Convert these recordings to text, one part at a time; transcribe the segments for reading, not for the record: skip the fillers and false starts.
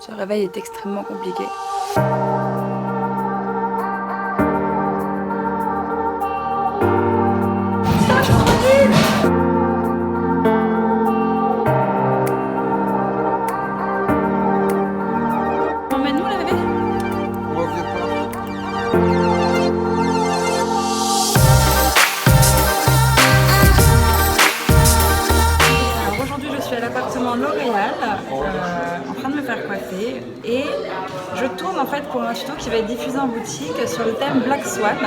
Ce réveil est extrêmement compliqué. Emmène-nous la bébé. Alors aujourd'hui je suis à l'appartement L'Oréal, en train de me faire coiffer et je tourne en fait pour un tuto qui va être diffusé en boutique sur le thème Black Swan.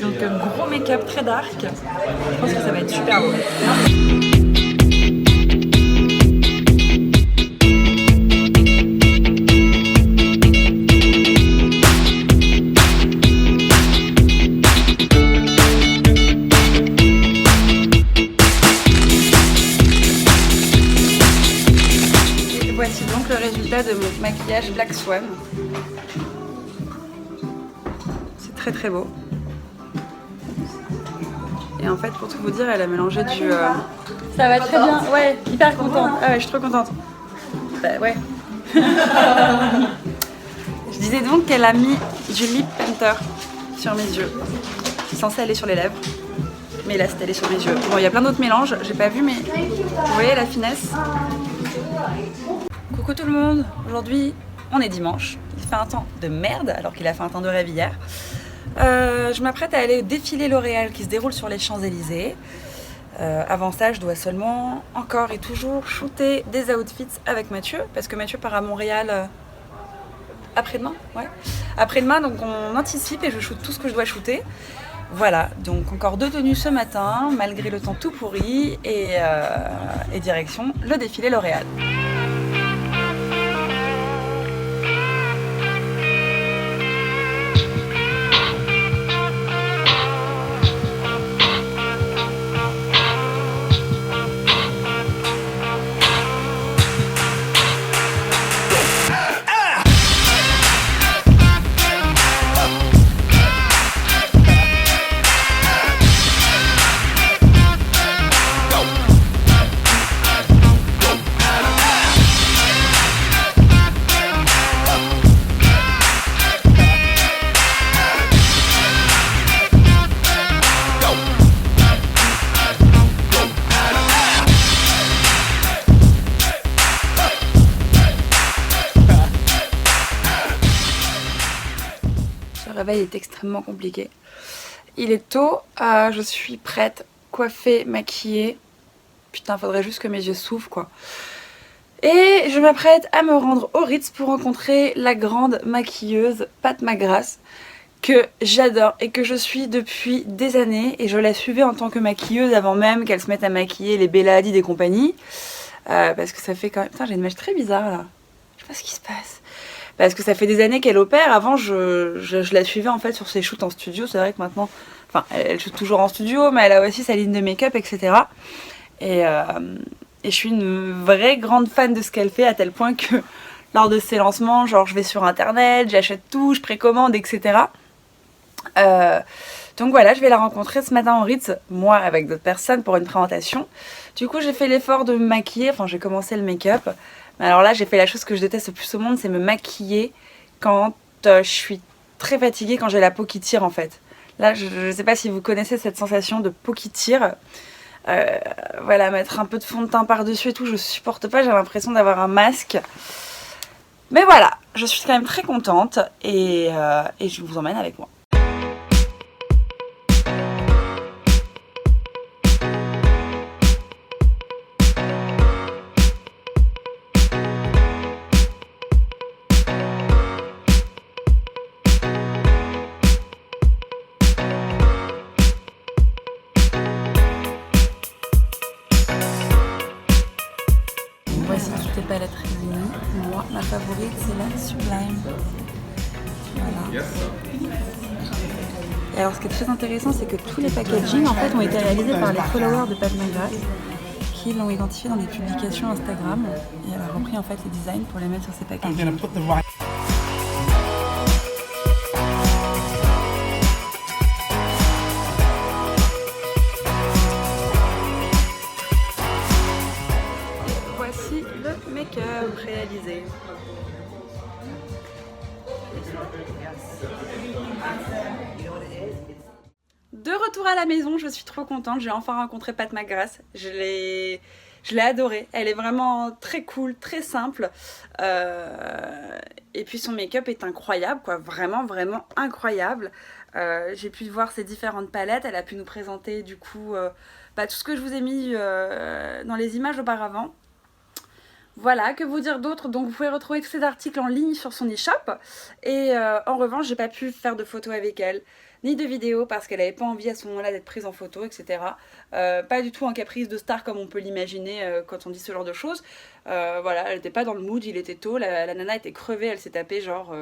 Donc gros make-up très dark, je pense que ça va être super beau. Voici donc le résultat de mon maquillage Black Swan. C'est très très beau. Et en fait, pour tout vous dire, elle a mélangé du... Ça va très bien, ouais, hyper contente. Ah ouais, je suis trop contente. Bah ouais. Je disais donc qu'elle a mis du lip painter sur mes yeux. C'est censé aller sur les lèvres. Mais là, c'est allé sur mes yeux. Bon, il y a plein d'autres mélanges, j'ai pas vu, mais vous voyez la finesse. Coucou tout le monde, aujourd'hui on est dimanche, il fait un temps de merde alors qu'il a fait un temps de rêve hier. Je m'apprête à aller au défilé L'Oréal qui se déroule sur les Champs-Élysées. Avant ça, je dois seulement encore et toujours shooter des outfits avec Mathieu parce que Mathieu part à Montréal après-demain. Ouais. Après-demain, donc on anticipe et je shoot tout ce que je dois shooter. Voilà, donc encore 2 tenues ce matin malgré le temps tout pourri et direction le défilé L'Oréal. Le réveil est extrêmement compliqué. Il est tôt, je suis prête, coiffée, maquillée. Putain, faudrait juste que mes yeux s'ouvrent quoi. Et je m'apprête à me rendre au Ritz pour rencontrer la grande maquilleuse Pat McGrath que j'adore et que je suis depuis des années. Et je la suivais en tant que maquilleuse avant même qu'elle se mette à maquiller les Bella Hadid et compagnie. Parce que ça fait quand même... Putain, j'ai une mèche très bizarre là. Je sais pas ce qui se passe. Parce que ça fait des années qu'elle opère. Avant, je la suivais en fait sur ses shoots en studio. C'est vrai que maintenant, enfin, elle shoot toujours en studio, mais elle a aussi sa ligne de make-up, etc. Et je suis une vraie grande fan de ce qu'elle fait, à tel point que lors de ses lancements, genre je vais sur internet, j'achète tout, je précommande, etc. Donc voilà, je vais la rencontrer ce matin au Ritz, moi avec d'autres personnes pour une présentation. Du coup, j'ai fait l'effort de me maquiller, enfin j'ai commencé le make-up. Alors là, j'ai fait la chose que je déteste le plus au monde, c'est me maquiller quand je suis très fatiguée, quand j'ai la peau qui tire en fait. Là, je ne sais pas si vous connaissez cette sensation de peau qui tire. Voilà, mettre un peu de fond de teint par-dessus et tout, je supporte pas, j'ai l'impression d'avoir un masque. Mais voilà, je suis quand même très contente et je vous emmène avec moi. Voici toutes les palettes réunies. Moi, ma favorite, c'est la Sublime. Voilà. Et alors, ce qui est très intéressant, c'est que tous les packaging en fait ont été réalisés par les followers de Pat McGrath qui l'ont identifié dans des publications Instagram et elle a repris en fait les designs pour les mettre sur ses packaging. Voici le make-up réalisé. De retour à la maison, je suis trop contente, j'ai enfin rencontré Pat McGrath, je l'ai adorée, elle est vraiment très cool, très simple, et puis son make-up est incroyable, quoi, vraiment incroyable. J'ai pu voir ses différentes palettes, elle a pu nous présenter du coup tout ce que je vous ai mis dans les images auparavant. Voilà, que vous dire d'autre? Donc vous pouvez retrouver tous ces articles en ligne sur son e-shop. Et en revanche, j'ai pas pu faire de photos avec elle, ni de vidéos, parce qu'elle avait pas envie à ce moment-là d'être prise en photo, etc. Pas du tout en caprice de star comme on peut l'imaginer quand on dit ce genre de choses. Voilà, elle était pas dans le mood, il était tôt, la nana était crevée, elle s'est tapée genre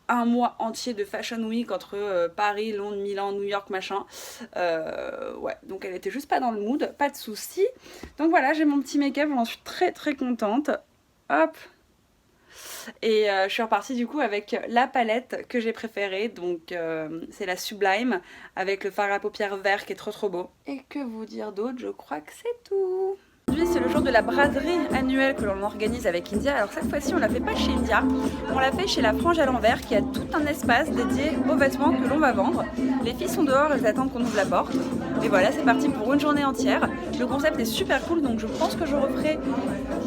un mois entier de Fashion Week entre Paris, Londres, Milan, New York, machin. Ouais, donc elle était juste pas dans le mood, pas de soucis. Donc voilà, j'ai mon petit make-up, j'en suis très contente. Hop. Et je suis repartie du coup avec la palette que j'ai préférée, donc c'est la Sublime avec le fard à paupières vert qui est trop beau. Et que vous dire d'autre? Je crois que c'est tout. Aujourd'hui c'est le jour de la braderie annuelle que l'on organise avec India. Alors cette fois-ci on l'a fait pas chez India, on l'a fait chez la Frange à l'envers qui a tout un espace dédié aux vêtements que l'on va vendre. Les filles sont dehors, elles attendent qu'on ouvre la porte. Et voilà, c'est parti pour une journée entière. Le concept est super cool, donc je pense que je referai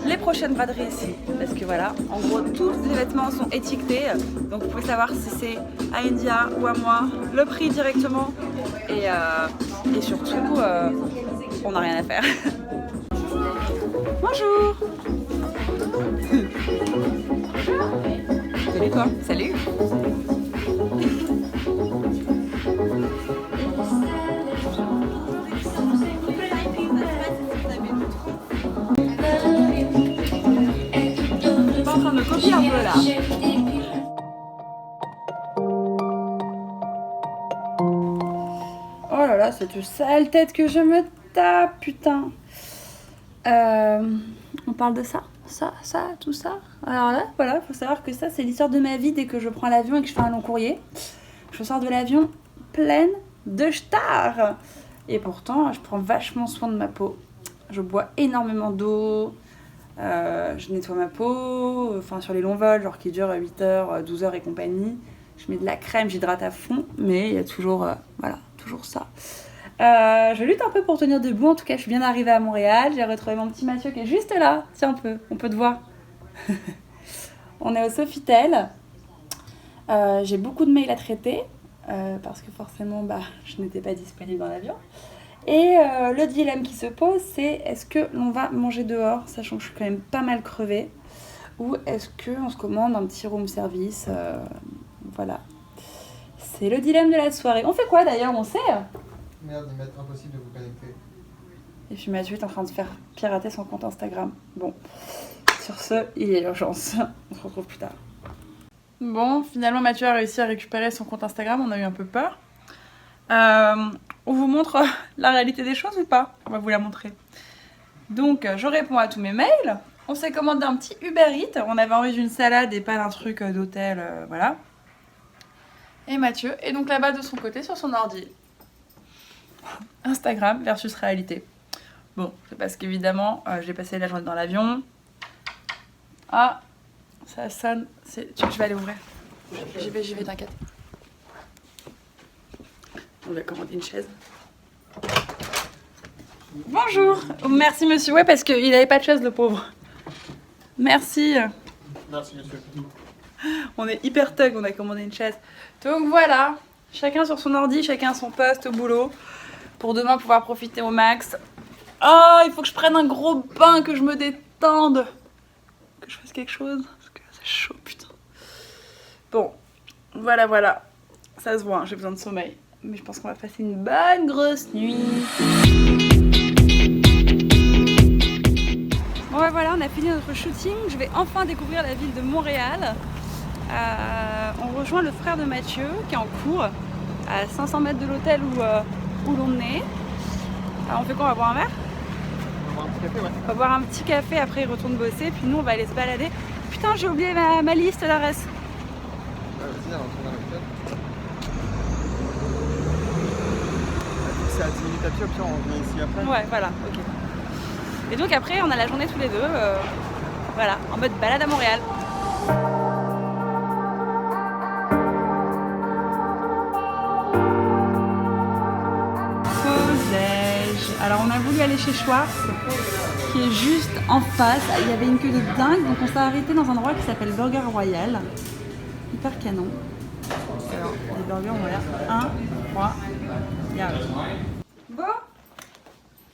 les prochaines braderies ici. Parce que voilà, en gros tous les vêtements sont étiquetés, donc vous pouvez savoir si c'est à India ou à moi, le prix directement. Et surtout, on n'a rien à faire. Bonjour. Salut toi. Salut. Je suis en train de me copier un peu là. Oh là là, cette sale tête que je me tape, putain. On parle de ça, tout ça. Alors là, voilà, faut savoir que ça, c'est l'histoire de ma vie dès que je prends l'avion et que je fais un long courrier. Je sors de l'avion pleine de stars. Et pourtant, je prends vachement soin de ma peau. Je bois énormément d'eau. Je nettoie ma peau, enfin sur les longs vols, genre qui durent 8 heures, 12 heures et compagnie. Je mets de la crème, j'hydrate à fond, mais il y a toujours, voilà, toujours ça. Je lutte un peu pour tenir debout, en tout cas je suis bien arrivée à Montréal, j'ai retrouvé mon petit Mathieu qui est juste là, tiens un peu, on peut te voir. On est au Sofitel, j'ai beaucoup de mails à traiter, parce que forcément je n'étais pas disponible dans l'avion. Et le dilemme qui se pose, c'est est-ce que l'on va manger dehors, sachant que je suis quand même pas mal crevée, ou est-ce qu'on se commande un petit room service, voilà. C'est le dilemme de la soirée. On fait quoi d'ailleurs, on sait? Merde, il m'est impossible de vous connecter. Et puis Mathieu est en train de faire pirater son compte Instagram. Bon, sur ce, il y a urgence. On se retrouve plus tard. Bon, finalement Mathieu a réussi à récupérer son compte Instagram, on a eu un peu peur. On vous montre la réalité des choses ou pas? On va vous la montrer. Donc, je réponds à tous mes mails. On s'est commandé un petit Uber Eats. On avait envie d'une salade et pas d'un truc d'hôtel, voilà. Et Mathieu est donc là-bas de son côté sur son ordi. Instagram versus réalité. Bon, c'est parce qu'évidemment, j'ai passé la journée dans l'avion. Ah, ça sonne. Je vais aller ouvrir. J'y vais, t'inquiète. On va commander une chaise. Bonjour. Merci monsieur. Ouais, parce qu'il n'avait pas de chaise, le pauvre. Merci. Merci monsieur. On est hyper thug, on a commandé une chaise. Donc voilà, chacun sur son ordi, chacun à son poste au boulot. Pour demain pouvoir profiter au max. Oh, il faut que je prenne un gros bain, que je me détende. Que je fasse quelque chose. Parce que c'est chaud, putain. Bon, voilà. Ça se voit, hein, j'ai besoin de sommeil. Mais je pense qu'on va passer une bonne grosse nuit. Bon bah voilà, on a fini notre shooting. Je vais enfin découvrir la ville de Montréal. On rejoint le frère de Mathieu qui est en cours à 500 mètres de l'hôtel où l'on est. Alors on fait quoi? On va boire un verre? On va boire un petit café, ouais. On va boire un petit café, après il retourne bosser, puis nous on va aller se balader. Putain, j'ai oublié ma liste, la reste. Vas-y, on retourne à l'hôtel. C'est à 10 minutes à pied, au pire on vient ici après. Ouais, voilà, ok. Et donc après on a la journée tous les deux, voilà, en mode balade à Montréal. voulu aller chez Schwartz, qui est juste en face. Il y avait une queue de dingue, donc on s'est arrêté dans un endroit qui s'appelle Burger Royal. Hyper canon. Alors, les burgers ont l'air incroyables. Bon,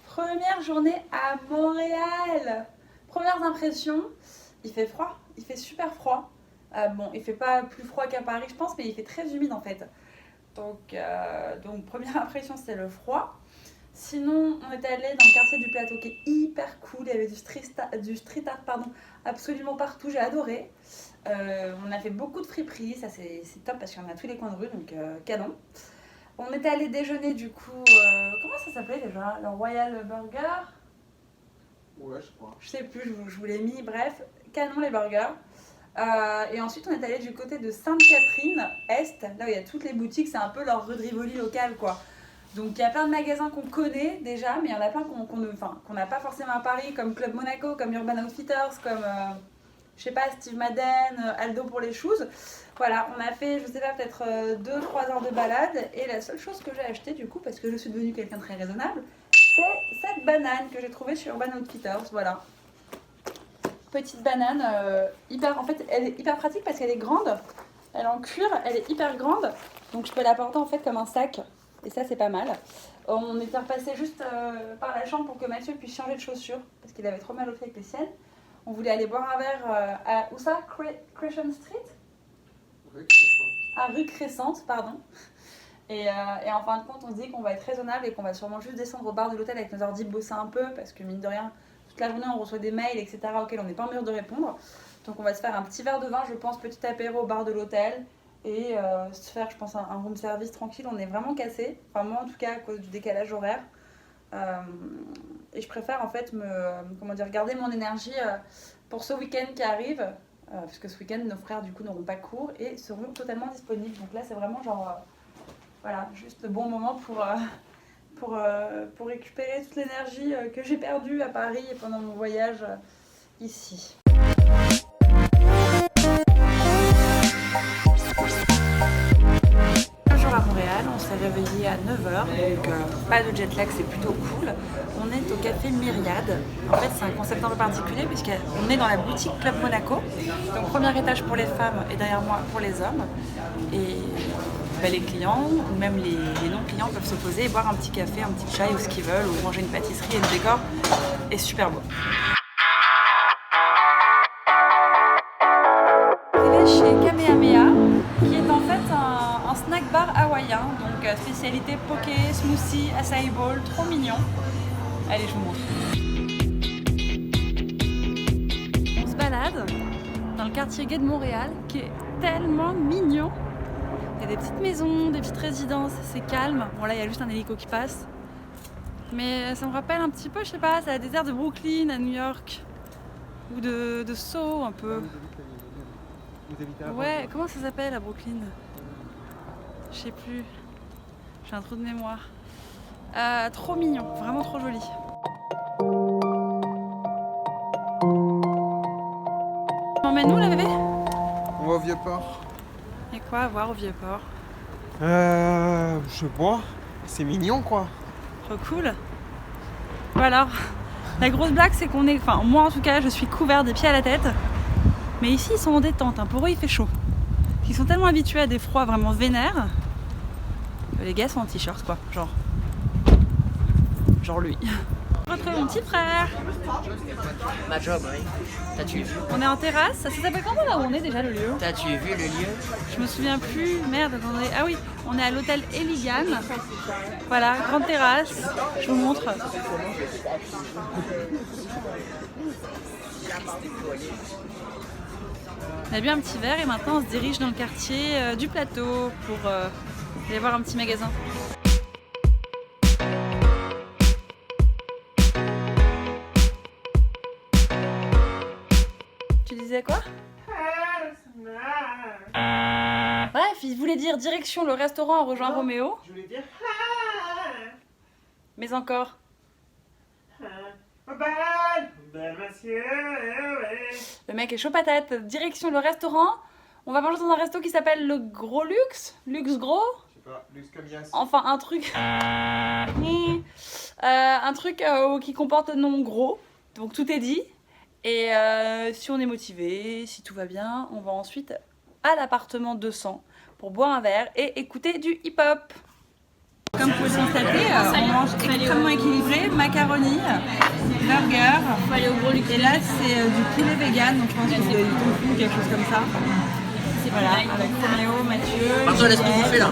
première journée à Montréal. Premières impressions, il fait froid, il fait super froid. Bon, il fait pas plus froid qu'à Paris, je pense, mais il fait très humide en fait. Donc première impression, c'est le froid. Sinon, on est allé dans le quartier du Plateau qui est hyper cool. Il y avait du street art absolument partout. J'ai adoré. On a fait beaucoup de friperies. Ça, c'est top parce qu'il y en a à tous les coins de rue, donc canon. On est allé déjeuner du coup. Comment ça s'appelait déjà? Le Royal Burger? Ouais, je crois. Je sais plus, je vous l'ai mis. Bref, canon les burgers. Et ensuite, on est allé du côté de Sainte-Catherine-Est, là où il y a toutes les boutiques. C'est un peu leur rue de Rivoli locale, quoi. Donc il y a plein de magasins qu'on connaît déjà, mais il y en a plein qu'on n'a pas forcément à Paris, comme Club Monaco, comme Urban Outfitters, comme je sais pas, Steve Madden, Aldo pour les shoes. Voilà, on a fait, je sais pas, peut-être 2-3 heures de balade, et la seule chose que j'ai acheté du coup, parce que je suis devenue quelqu'un de très raisonnable, c'est cette banane que j'ai trouvée sur Urban Outfitters. Voilà, petite banane en fait elle est hyper pratique parce qu'elle est grande, elle est en cuir, elle est hyper grande, donc je peux la porter en fait comme un sac. Et ça, c'est pas mal. On était repassé juste par la chambre pour que Mathieu puisse changer de chaussures parce qu'il avait trop mal aux pieds avec les siennes. On voulait aller boire un verre à où ça? Crescent Street? Rue Crescente. À rue Crescente, pardon. Et en fin de compte, on se dit qu'on va être raisonnable et qu'on va sûrement juste descendre au bar de l'hôtel avec nos ordi, bosser un peu parce que mine de rien, toute la journée, on reçoit des mails, etc. auxquels on n'est pas en mesure de répondre. Donc on va se faire un petit verre de vin, je pense, petit apéro au bar de l'hôtel. Et se faire, je pense, un room service tranquille. On est vraiment cassé, enfin moi en tout cas à cause du décalage horaire, et je préfère en fait garder mon énergie pour ce week-end qui arrive, parce que ce week-end nos frères du coup n'auront pas cours et seront totalement disponibles. Donc là c'est vraiment genre voilà, juste le bon moment pour récupérer toute l'énergie que j'ai perdue à Paris et pendant mon voyage ici. À Montréal, on s'est réveillé à 9h, donc pas de jet lag, c'est plutôt cool. On est au café Myriade. En fait, c'est un concept un peu particulier puisqu'on est dans la boutique Club Monaco. Donc premier étage pour les femmes et derrière moi pour les hommes. Et les clients ou même les non-clients peuvent se poser et boire un petit café, un petit chai ou ce qu'ils veulent, ou manger une pâtisserie, et le décor est super beau. On est chez Kamehameha, qui est en fait un snack bar hawaïen, donc spécialité poké, smoothie, acai bowl, trop mignon. Allez, je vous montre. On se balade dans le quartier gay de Montréal, qui est tellement mignon. Il y a des petites maisons, des petites résidences, c'est calme. Bon là, il y a juste un hélico qui passe. Mais ça me rappelle un petit peu, je sais pas, c'est la désert de Brooklyn à New York. Ou de Soho un peu. Ouais, comment ça s'appelle à Brooklyn? Je sais plus. J'ai un trou de mémoire. Trop mignon, vraiment trop joli. Tu m'emmènes où là bébé? On va au Vieux-Port. Et quoi à voir au Vieux-Port? Je sais pas. C'est mignon quoi. Trop cool. Bon alors, la grosse blague c'est qu'on est, enfin moi en tout cas je suis couvert des pieds à la tête. Mais ici ils sont en détente, hein. Pour eux il fait chaud. Ils sont tellement habitués à des froids vraiment vénères. Les gars sont en t-shirt quoi, genre lui. Je retrouve mon petit frère. Ma job, oui. T'as-tu vu? On est en terrasse, ça s'appelle comment là où on est déjà le lieu? T'as-tu vu le lieu? Je me souviens plus, merde, attendez. Ah oui, on est à l'hôtel Eligan. Voilà, grande terrasse, je vous montre. On a bu un petit verre et maintenant on se dirige dans le quartier du Plateau pour aller voir un petit magasin. Tu disais quoi? Bref, il voulait dire direction le restaurant, on rejoint Roméo. Je voulais dire. Mais encore. Belle monsieur, Le mec est chaud patate. Direction le restaurant. On va manger dans un resto qui s'appelle le Gros Luxe. Luxe Gros. Je sais pas, Luxe Camias. Enfin un truc. Un truc qui comporte un nom gros, donc tout est dit. Et si on est motivé, si tout va bien, on va ensuite à l'appartement 200 pour boire un verre et écouter du hip-hop. Comme vous pouvez le constater, on mange extrêmement équilibré, macaroni, burger, et là c'est du poulet vegan, donc je pense que c'est du tofu, quelque chose comme ça. Voilà, avec Roméo, Mathieu, Marceau, laisse tout bouffer là.